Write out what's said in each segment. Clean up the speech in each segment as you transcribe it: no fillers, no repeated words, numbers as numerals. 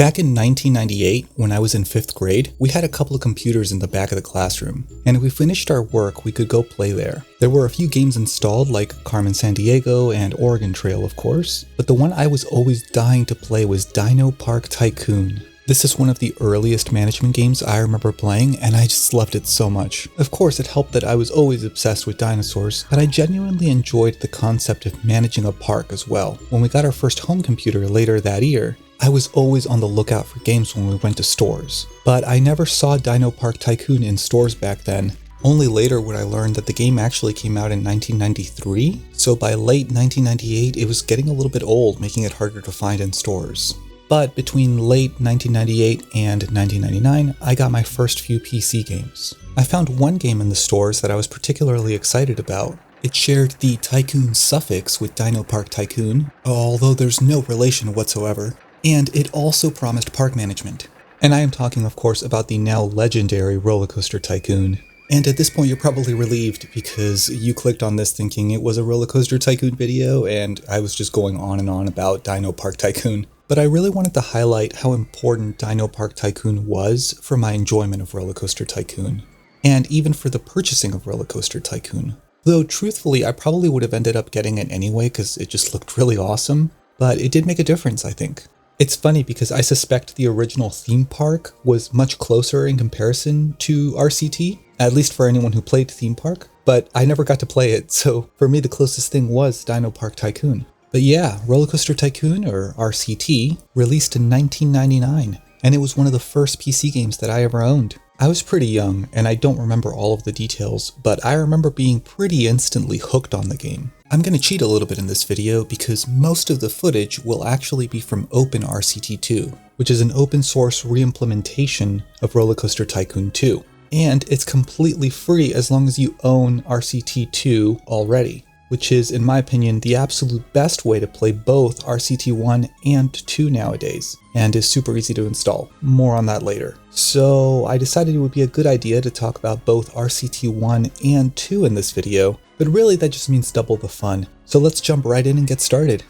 Back in 1998, when I was in 5th grade, we had a couple of computers in the back of the classroom, and if we finished our work, we could go play there. There were a few games installed like Carmen Sandiego and Oregon Trail, of course, but the one I was always dying to play was Dino Park Tycoon. This is one of the earliest management games I remember playing, and I just loved it so much. Of course, it helped that I was always obsessed with dinosaurs, but I genuinely enjoyed the concept of managing a park as well. When we got our first home computer later that year, I was always on the lookout for games when we went to stores, but I never saw Dino Park Tycoon in stores back then. Only later would I learn that the game actually came out in 1993, so by late 1998 it was getting a little bit old, making it harder to find in stores. But between late 1998 and 1999, I got my first few PC games. I found one game in the stores that I was particularly excited about. It shared the Tycoon suffix with Dino Park Tycoon, although there's no relation whatsoever. And it also promised park management. And I am talking, of course, about the now legendary RollerCoaster Tycoon. And at this point, you're probably relieved because you clicked on this thinking it was a RollerCoaster Tycoon video, and I was just going on and on about Dino Park Tycoon. But I really wanted to highlight how important Dino Park Tycoon was for my enjoyment of RollerCoaster Tycoon, and even for the purchasing of RollerCoaster Tycoon. Though truthfully, I probably would have ended up getting it anyway because it just looked really awesome, but it did make a difference, I think. It's funny because I suspect the original theme park was much closer in comparison to RCT, at least for anyone who played theme park, but I never got to play it, so for me the closest thing was Dino Park Tycoon. But yeah, RollerCoaster Tycoon, or RCT, released in 1999, and it was one of the first PC games that I ever owned. I was pretty young, and I don't remember all of the details, but I remember being pretty instantly hooked on the game. I'm going to cheat a little bit in this video because most of the footage will actually be from OpenRCT 2, which is an open source reimplementation of RollerCoaster Tycoon 2. And it's completely free as long as you own RCT 2 already, which is, in my opinion, the absolute best way to play both RCT 1 and 2 nowadays, and is super easy to install. More on that later. So I decided it would be a good idea to talk about both RCT 1 and 2 in this video, but really that just means double the fun. So let's jump right in and get started.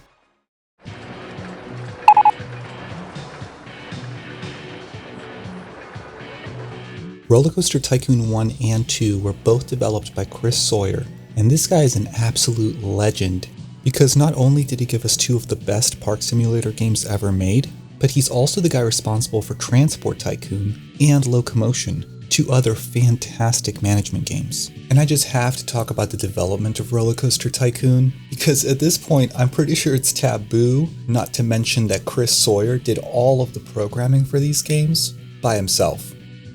RollerCoaster Tycoon 1 and 2 were both developed by Chris Sawyer, and this guy is an absolute legend, because not only did he give us two of the best park simulator games ever made, but he's also the guy responsible for Transport Tycoon and Locomotion, two other fantastic management games. And I just have to talk about the development of RollerCoaster Tycoon, because at this point I'm pretty sure it's taboo not to mention that Chris Sawyer did all of the programming for these games by himself.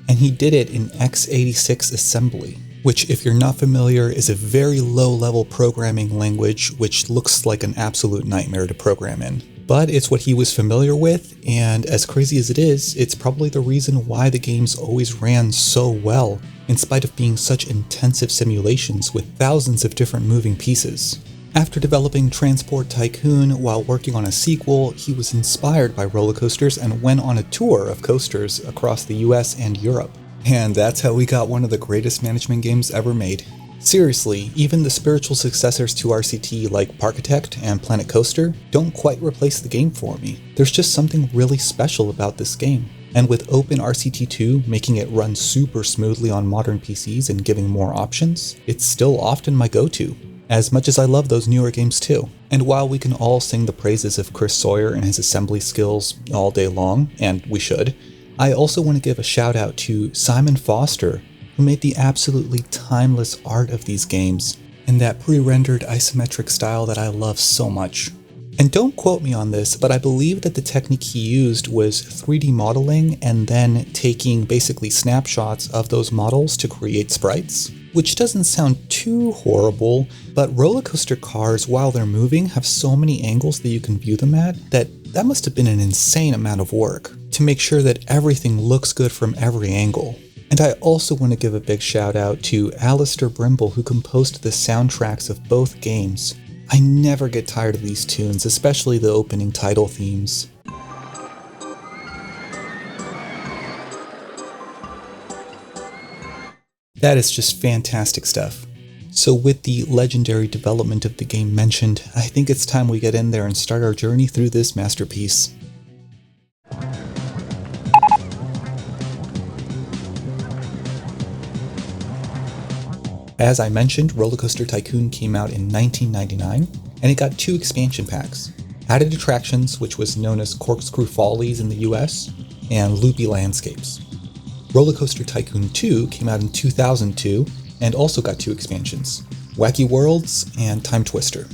And he did it in x86 assembly, which, if you're not familiar, is a very low-level programming language which looks like an absolute nightmare to program in. But it's what he was familiar with, and as crazy as it is, it's probably the reason why the games always ran so well, in spite of being such intensive simulations with thousands of different moving pieces. After developing Transport Tycoon while working on a sequel, he was inspired by roller coasters and went on a tour of coasters across the US and Europe. And that's how we got one of the greatest management games ever made. Seriously, even the spiritual successors to RCT like Parkitect and Planet Coaster don't quite replace the game for me. There's just something really special about this game. And with OpenRCT 2 making it run super smoothly on modern PCs and giving more options, it's still often my go-to, as much as I love those newer games too. And while we can all sing the praises of Chris Sawyer and his assembly skills all day long, and we should, I also want to give a shout out to Simon Foster, who made the absolutely timeless art of these games in that pre-rendered isometric style that I love so much. And don't quote me on this, but I believe that the technique he used was 3D modeling and then taking basically snapshots of those models to create sprites, which doesn't sound too horrible, but roller coaster cars, while they're moving, have so many angles that you can view them at that must have been an insane amount of work to make sure that everything looks good from every angle. And I also want to give a big shout out to Alistair Brimble, who composed the soundtracks of both games. I never get tired of these tunes, especially the opening title themes. That is just fantastic stuff. So with the legendary development of the game mentioned, I think it's time we get in there and start our journey through this masterpiece. As I mentioned, RollerCoaster Tycoon came out in 1999, and it got 2 expansion packs. Added Attractions, which was known as Corkscrew Follies in the US, and Loopy Landscapes. RollerCoaster Tycoon 2 came out in 2002, and also got 2 expansions, Wacky Worlds and Time Twister.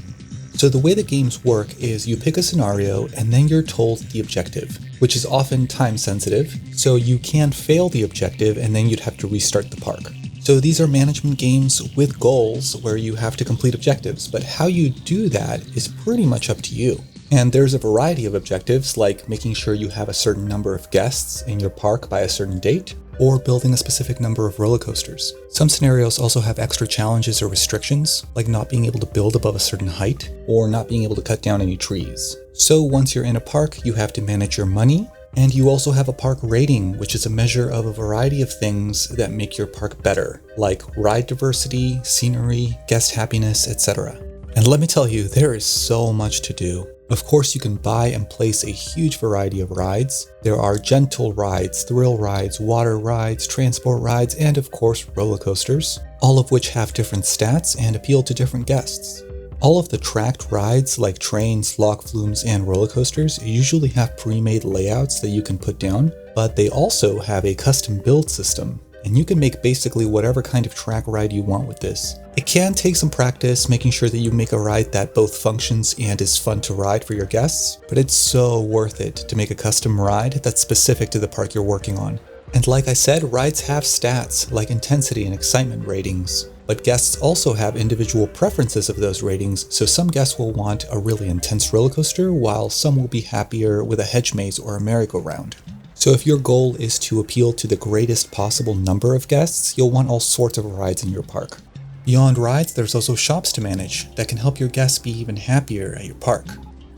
So the way the games work is you pick a scenario and then you're told the objective, which is often time sensitive, so you can fail the objective and then you'd have to restart the park. So these are management games with goals where you have to complete objectives, but how you do that is pretty much up to you. And there's a variety of objectives, like making sure you have a certain number of guests in your park by a certain date, or building a specific number of roller coasters. Some scenarios also have extra challenges or restrictions, like not being able to build above a certain height, or not being able to cut down any trees. So once you're in a park, you have to manage your money, and you also have a park rating, which is a measure of a variety of things that make your park better, like ride diversity, scenery, guest happiness, etc. And let me tell you, there is so much to do. Of course, you can buy and place a huge variety of rides. There are gentle rides, thrill rides, water rides, transport rides, and of course roller coasters, all of which have different stats and appeal to different guests. All of the tracked rides like trains, log flumes, and roller coasters usually have pre-made layouts that you can put down, but they also have a custom build system, and you can make basically whatever kind of track ride you want with this. It can take some practice making sure that you make a ride that both functions and is fun to ride for your guests, but it's so worth it to make a custom ride that's specific to the park you're working on. And like I said, rides have stats like intensity and excitement ratings, but guests also have individual preferences of those ratings, so some guests will want a really intense roller coaster, while some will be happier with a hedge maze or a merry-go-round. So if your goal is to appeal to the greatest possible number of guests, you'll want all sorts of rides in your park. Beyond rides, there's also shops to manage that can help your guests be even happier at your park.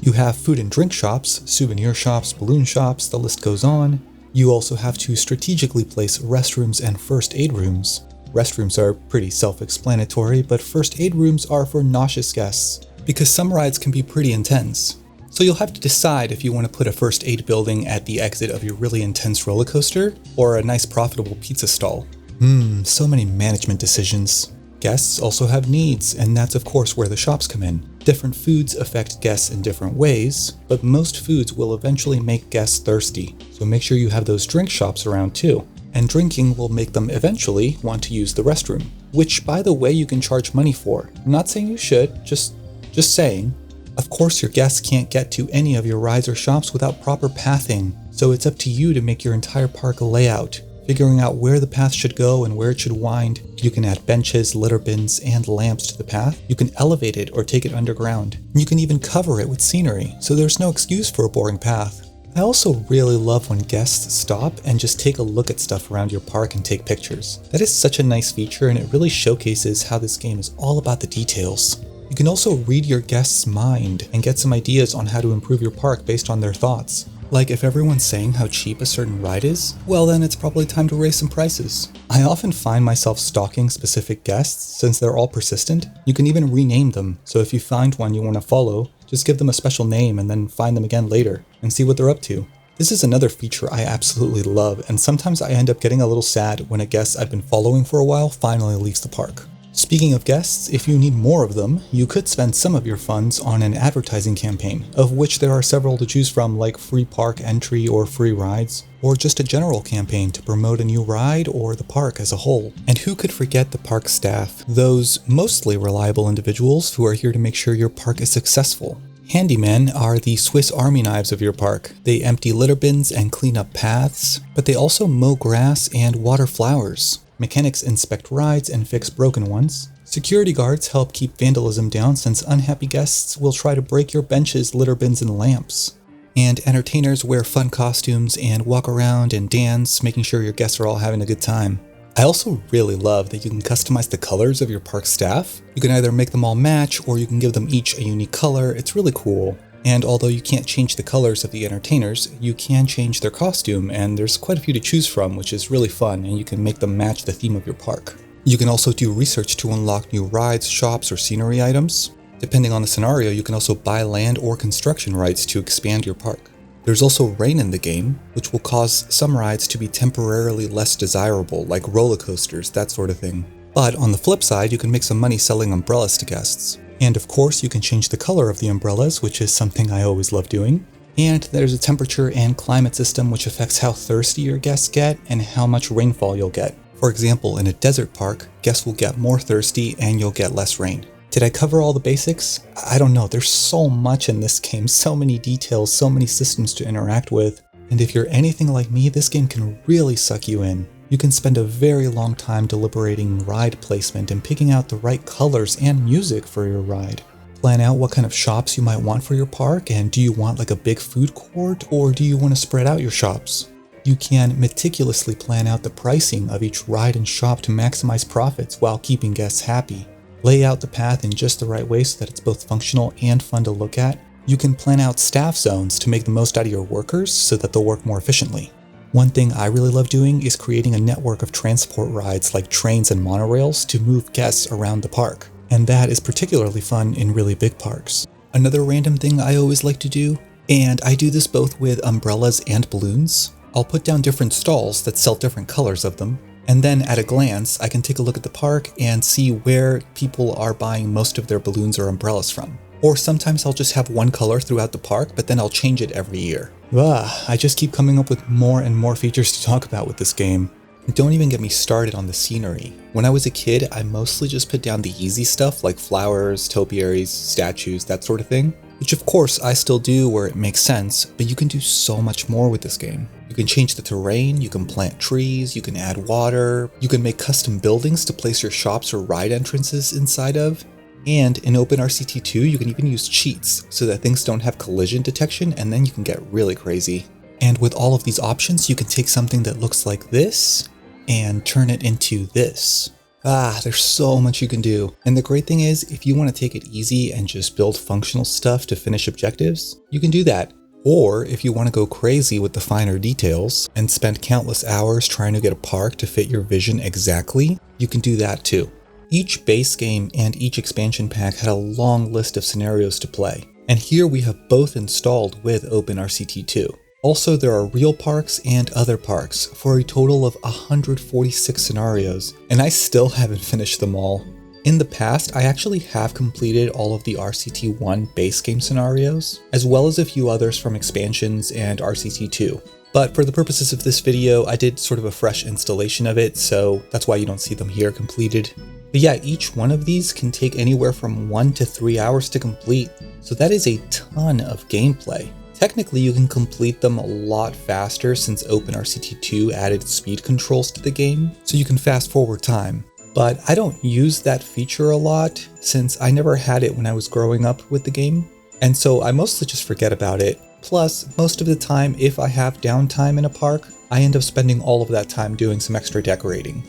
You have food and drink shops, souvenir shops, balloon shops, the list goes on. You also have to strategically place restrooms and first aid rooms. Restrooms are pretty self-explanatory, but first aid rooms are for nauseous guests, because some rides can be pretty intense. So you'll have to decide if you want to put a first aid building at the exit of your really intense roller coaster, or a nice profitable pizza stall. So many management decisions. Guests also have needs, and that's of course where the shops come in. Different foods affect guests in different ways, but most foods will eventually make guests thirsty, so make sure you have those drink shops around too. And drinking will make them eventually want to use the restroom, which by the way you can charge money for. I'm not saying you should, just saying. Of course your guests can't get to any of your rides or shops without proper pathing, so it's up to you to make your entire park a layout, figuring out where the path should go and where it should wind. You can add benches, litter bins, and lamps to the path. You can elevate it or take it underground. And you can even cover it with scenery, so there's no excuse for a boring path. I also really love when guests stop and just take a look at stuff around your park and take pictures. That is such a nice feature, and it really showcases how this game is all about the details. You can also read your guest's mind and get some ideas on how to improve your park based on their thoughts. Like if everyone's saying how cheap a certain ride is, well then it's probably time to raise some prices. I often find myself stalking specific guests since they're all persistent. You can even rename them, so if you find one you want to follow, just give them a special name and then find them again later and see what they're up to. This is another feature I absolutely love, and sometimes I end up getting a little sad when a guest I've been following for a while finally leaves the park. Speaking of guests, if you need more of them, you could spend some of your funds on an advertising campaign, of which there are several to choose from, like free park entry or free rides, or just a general campaign to promote a new ride or the park as a whole. And who could forget the park staff, those mostly reliable individuals who are here to make sure your park is successful. Handymen are the Swiss Army knives of your park. They empty litter bins and clean up paths, but they also mow grass and water flowers. Mechanics inspect rides and fix broken ones. Security guards help keep vandalism down since unhappy guests will try to break your benches, litter bins, and lamps. And entertainers wear fun costumes and walk around and dance, making sure your guests are all having a good time. I also really love that you can customize the colors of your park staff. You can either make them all match or you can give them each a unique color. It's really cool. And although you can't change the colors of the entertainers, you can change their costume, and there's quite a few to choose from, which is really fun, and you can make them match the theme of your park. You can also do research to unlock new rides, shops, or scenery items. Depending on the scenario, you can also buy land or construction rights to expand your park. There's also rain in the game, which will cause some rides to be temporarily less desirable, like roller coasters, that sort of thing. But on the flip side, you can make some money selling umbrellas to guests. And of course, you can change the color of the umbrellas, which is something I always love doing. And there's a temperature and climate system which affects how thirsty your guests get and how much rainfall you'll get. For example, in a desert park, guests will get more thirsty and you'll get less rain. Did I cover all the basics? I don't know, there's so much in this game, so many details, so many systems to interact with. And if you're anything like me, this game can really suck you in. You can spend a very long time deliberating ride placement and picking out the right colors and music for your ride. Plan out what kind of shops you might want for your park, and do you want like a big food court or do you want to spread out your shops? You can meticulously plan out the pricing of each ride and shop to maximize profits while keeping guests happy. Lay out the path in just the right way so that it's both functional and fun to look at. You can plan out staff zones to make the most out of your workers so that they'll work more efficiently. One thing I really love doing is creating a network of transport rides like trains and monorails to move guests around the park. And that is particularly fun in really big parks. Another random thing I always like to do, and I do this both with umbrellas and balloons, I'll put down different stalls that sell different colors of them, and then at a glance I can take a look at the park and see where people are buying most of their balloons or umbrellas from. Or sometimes I'll just have one color throughout the park, but then I'll change it every year. I just keep coming up with more and more features to talk about with this game. Don't even get me started on the scenery. When I was a kid, I mostly just put down the easy stuff like flowers, topiaries, statues, that sort of thing. Which of course I still do where it makes sense, but you can do so much more with this game. You can change the terrain, you can plant trees, you can add water, you can make custom buildings to place your shops or ride entrances inside of. And in OpenRCT 2, you can even use cheats so that things don't have collision detection, and then you can get really crazy. And with all of these options, you can take something that looks like this and turn it into this. There's so much you can do. And the great thing is, if you want to take it easy and just build functional stuff to finish objectives, you can do that. Or if you want to go crazy with the finer details and spend countless hours trying to get a park to fit your vision exactly, you can do that too. Each base game and each expansion pack had a long list of scenarios to play, and here we have both installed with OpenRCT 2. Also, there are real parks and other parks for a total of 146 scenarios, and I still haven't finished them all. In the past, I actually have completed all of the RCT 1 base game scenarios, as well as a few others from expansions and RCT 2. But for the purposes of this video, I did sort of a fresh installation of it, so that's why you don't see them here completed. But yeah, each one of these can take anywhere from 1 to 3 hours to complete, so that is a ton of gameplay. Technically, you can complete them a lot faster since OpenRCT 2 added speed controls to the game, so you can fast forward time. But I don't use that feature a lot since I never had it when I was growing up with the game, and so I mostly just forget about it. Plus, most of the time, if I have downtime in a park, I end up spending all of that time doing some extra decorating.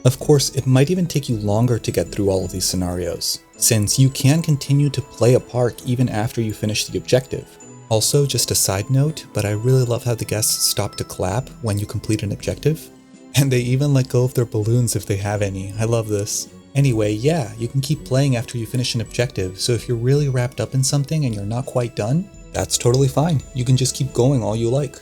Of course, it might even take you longer to get through all of these scenarios, since you can continue to play a park even after you finish the objective. Also, just a side note, but I really love how the guests stop to clap when you complete an objective. And they even let go of their balloons if they have any. I love this. Anyway, yeah, you can keep playing after you finish an objective, so if you're really wrapped up in something and you're not quite done, that's totally fine. You can just keep going all you like.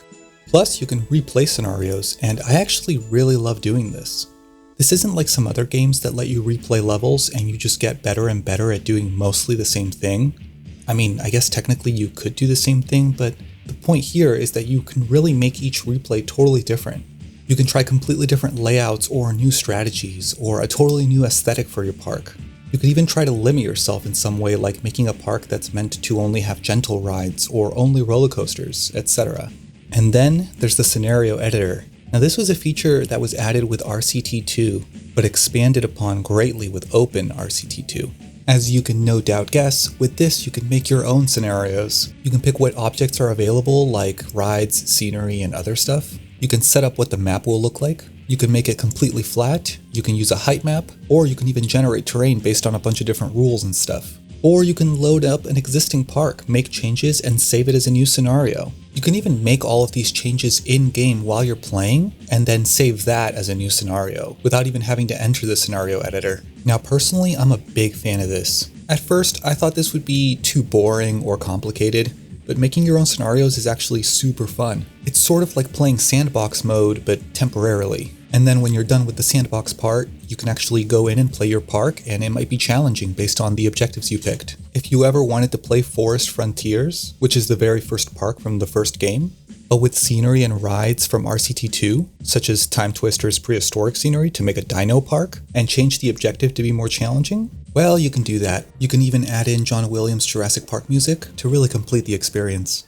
Plus, you can replay scenarios, and I actually really love doing this. This isn't like some other games that let you replay levels and you just get better and better at doing mostly the same thing. I mean, I guess technically you could do the same thing, but the point here is that you can really make each replay totally different. You can try completely different layouts or new strategies or a totally new aesthetic for your park. You could even try to limit yourself in some way, like making a park that's meant to only have gentle rides or only roller coasters, etc. And then there's the scenario editor. Now this was a feature that was added with RCT 2, but expanded upon greatly with OpenRCT 2. As you can no doubt guess, with this you can make your own scenarios. You can pick what objects are available, like rides, scenery, and other stuff. You can set up what the map will look like. You can make it completely flat, you can use a height map, or you can even generate terrain based on a bunch of different rules and stuff. Or you can load up an existing park, make changes, and save it as a new scenario. You can even make all of these changes in-game while you're playing, and then save that as a new scenario, without even having to enter the scenario editor. Now personally, I'm a big fan of this. At first, I thought this would be too boring or complicated, but making your own scenarios is actually super fun. It's sort of like playing sandbox mode, but temporarily. And then when you're done with the sandbox part, you can actually go in and play your park, and it might be challenging based on the objectives you picked. If you ever wanted to play Forest Frontiers, which is the very first park from the first game, but with scenery and rides from RCT2, such as Time Twister's prehistoric scenery to make a dino park, and change the objective to be more challenging, well, you can do that. You can even add in John Williams' Jurassic Park music to really complete the experience.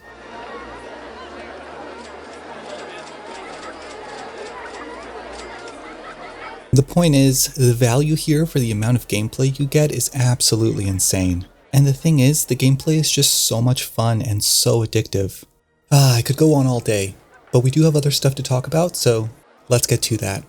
The point is, the value here for the amount of gameplay you get is absolutely insane. And the thing is, the gameplay is just so much fun and so addictive. I could go on all day, but we do have other stuff to talk about, so let's get to that.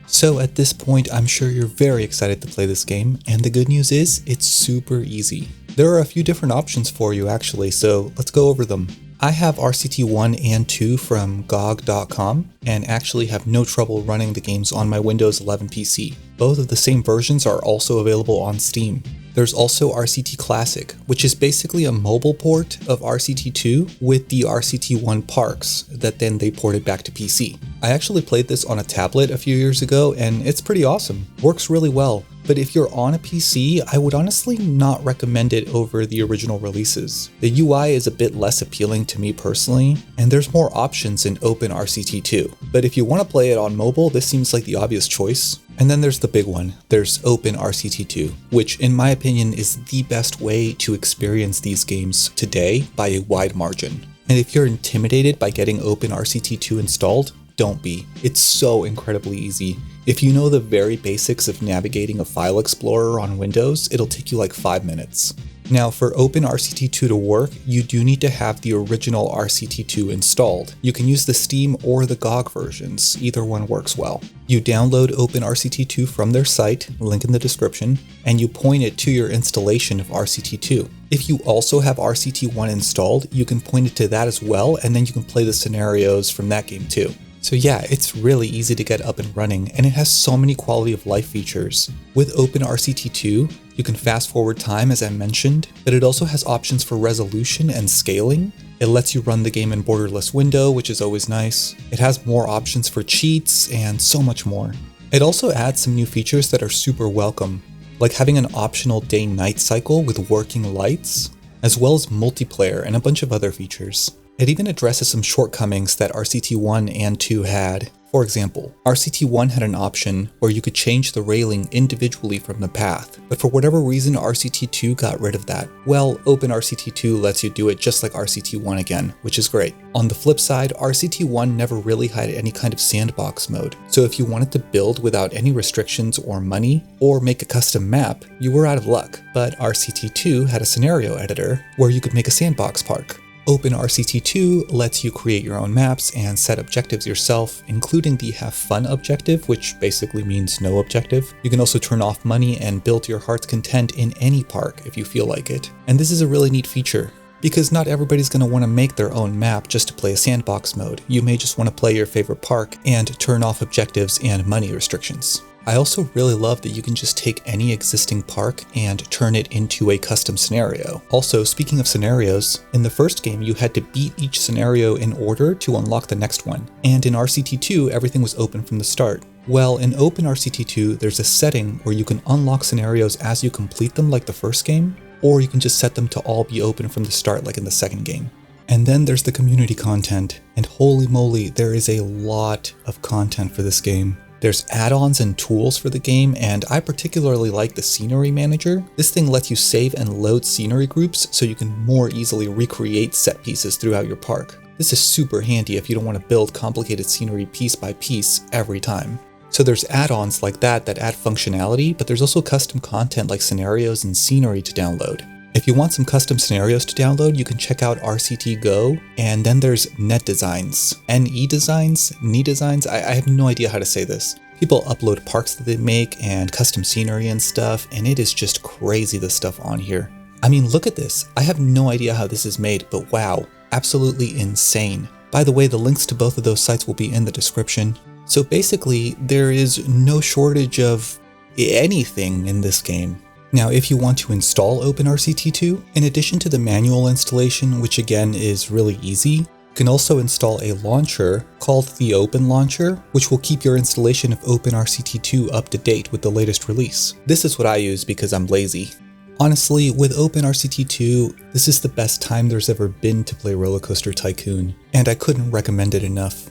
So at this point, I'm sure you're very excited to play this game, and the good news is, it's super easy. There are a few different options for you actually, so let's go over them. I have RCT 1 and 2 from GOG.com and actually have no trouble running the games on my Windows 11 PC. Both of the same versions are also available on Steam. There's also RCT Classic, which is basically a mobile port of RCT 2 with the RCT 1 parks that then they ported back to PC. I actually played this on a tablet a few years ago and it's pretty awesome. Works really well. But if you're on a PC, I would honestly not recommend it over the original releases. The UI is a bit less appealing to me personally, and there's more options in OpenRCT 2. But if you want to play it on mobile, this seems like the obvious choice. And then there's the big one, there's OpenRCT 2, which in my opinion is the best way to experience these games today by a wide margin. And if you're intimidated by getting OpenRCT 2 installed, don't be. It's so incredibly easy. If you know the very basics of navigating a file explorer on Windows, it'll take you like 5 minutes. Now for OpenRCT 2 to work, you do need to have the original RCT 2 installed. You can use the Steam or the GOG versions, either one works well. You download OpenRCT 2 from their site, link in the description, and you point it to your installation of RCT 2. If you also have RCT 1 installed, you can point it to that as well, and then you can play the scenarios from that game too. So yeah, it's really easy to get up and running, and it has so many quality of life features. With OpenRCT 2, you can fast forward time as I mentioned, but it also has options for resolution and scaling. It lets you run the game in borderless window, which is always nice. It has more options for cheats and so much more. It also adds some new features that are super welcome, like having an optional day-night cycle with working lights, as well as multiplayer and a bunch of other features. It even addresses some shortcomings that RCT 1 and 2 had. For example, RCT 1 had an option where you could change the railing individually from the path, but for whatever reason RCT 2 got rid of that. Well, OpenRCT 2 lets you do it just like RCT 1 again, which is great. On the flip side, RCT 1 never really had any kind of sandbox mode, so if you wanted to build without any restrictions or money, or make a custom map, you were out of luck. But RCT 2 had a scenario editor where you could make a sandbox park. OpenRCT 2 lets you create your own maps and set objectives yourself, including the have fun objective, which basically means no objective. You can also turn off money and build to your heart's content in any park if you feel like it. And this is a really neat feature, because not everybody's going to want to make their own map just to play a sandbox mode. You may just want to play your favorite park and turn off objectives and money restrictions. I also really love that you can just take any existing park and turn it into a custom scenario. Also, speaking of scenarios, in the first game you had to beat each scenario in order to unlock the next one, and in RCT2 everything was open from the start. Well, in OpenRCT2 there's a setting where you can unlock scenarios as you complete them like the first game, or you can just set them to all be open from the start like in the second game. And then there's the community content, and holy moly, there is a lot of content for this game. There's add-ons and tools for the game, and I particularly like the scenery manager. This thing lets you save and load scenery groups so you can more easily recreate set pieces throughout your park. This is super handy if you don't want to build complicated scenery piece by piece every time. So there's add-ons like that add functionality, but there's also custom content like scenarios and scenery to download. If you want some custom scenarios to download, you can check out RCTgo, and then there's newDesigns. newDesigns? I have no idea how to say this. People upload parks that they make and custom scenery and stuff, and it is just crazy the stuff on here. I mean, look at this. I have no idea how this is made, but wow, absolutely insane. By the way, the links to both of those sites will be in the description. So basically, there is no shortage of anything in this game. Now, if you want to install OpenRCT2, in addition to the manual installation, which again is really easy, you can also install a launcher called the Open Launcher, which will keep your installation of OpenRCT2 up to date with the latest release. This is what I use because I'm lazy. Honestly, with OpenRCT2, this is the best time there's ever been to play RollerCoaster Tycoon, and I couldn't recommend it enough.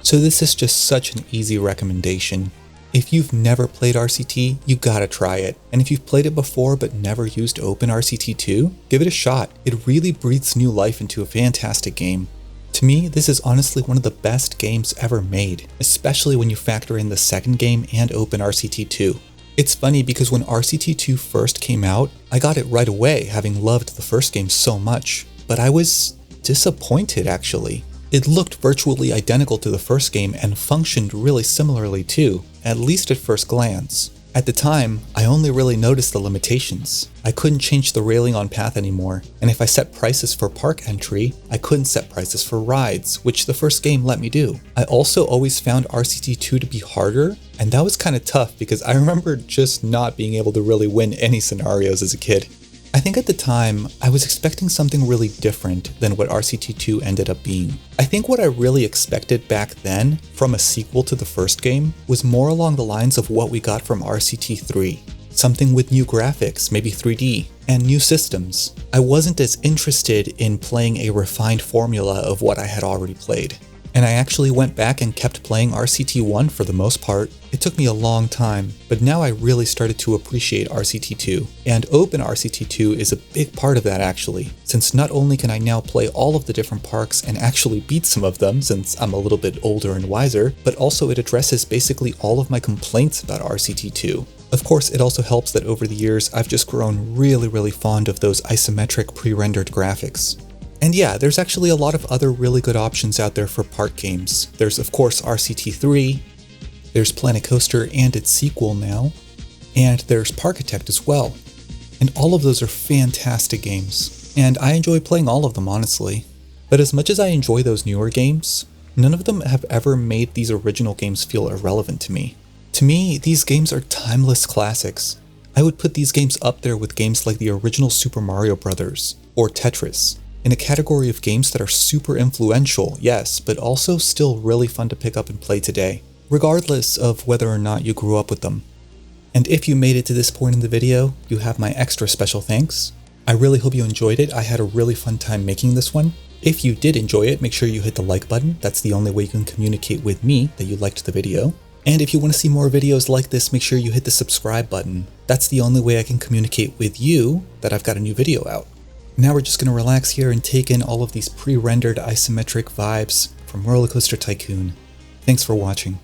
So this is just such an easy recommendation. If you've never played RCT, you gotta try it. And if you've played it before but never used OpenRCT2, give it a shot. It really breathes new life into a fantastic game. To me, this is honestly one of the best games ever made, especially when you factor in the second game and OpenRCT2. It's funny because when RCT2 first came out, I got it right away, having loved the first game so much. But I was disappointed actually. It looked virtually identical to the first game and functioned really similarly too, at least at first glance. At the time, I only really noticed the limitations. I couldn't change the railing on path anymore, and if I set prices for park entry, I couldn't set prices for rides, which the first game let me do. I also always found RCT2 to be harder, and that was kind of tough because I remember just not being able to really win any scenarios as a kid. I think at the time, I was expecting something really different than what RCT2 ended up being. I think what I really expected back then from a sequel to the first game was more along the lines of what we got from RCT3. Something with new graphics, maybe 3D, and new systems. I wasn't as interested in playing a refined formula of what I had already played. And I actually went back and kept playing RCT1 for the most part. It took me a long time, but now I really started to appreciate RCT2. And OpenRCT2 is a big part of that actually, since not only can I now play all of the different parks and actually beat some of them since I'm a little bit older and wiser, but also it addresses basically all of my complaints about RCT2. Of course, it also helps that over the years I've just grown really fond of those isometric pre-rendered graphics. And yeah, there's actually a lot of other really good options out there for park games. There's of course RCT3, there's Planet Coaster and its sequel now, and there's Parkitect as well. And all of those are fantastic games, and I enjoy playing all of them honestly. But as much as I enjoy those newer games, none of them have ever made these original games feel irrelevant to me. To me, these games are timeless classics. I would put these games up there with games like the original Super Mario Bros. Or Tetris, in a category of games that are super influential, yes, but also still really fun to pick up and play today, regardless of whether or not you grew up with them. And if you made it to this point in the video, you have my extra special thanks. I really hope you enjoyed it. I had a really fun time making this one. If you did enjoy it, make sure you hit the like button. That's the only way you can communicate with me that you liked the video. And if you want to see more videos like this, make sure you hit the subscribe button. That's the only way I can communicate with you that I've got a new video out. Now we're just going to relax here and take in all of these pre-rendered isometric vibes from RollerCoaster Tycoon. Thanks for watching.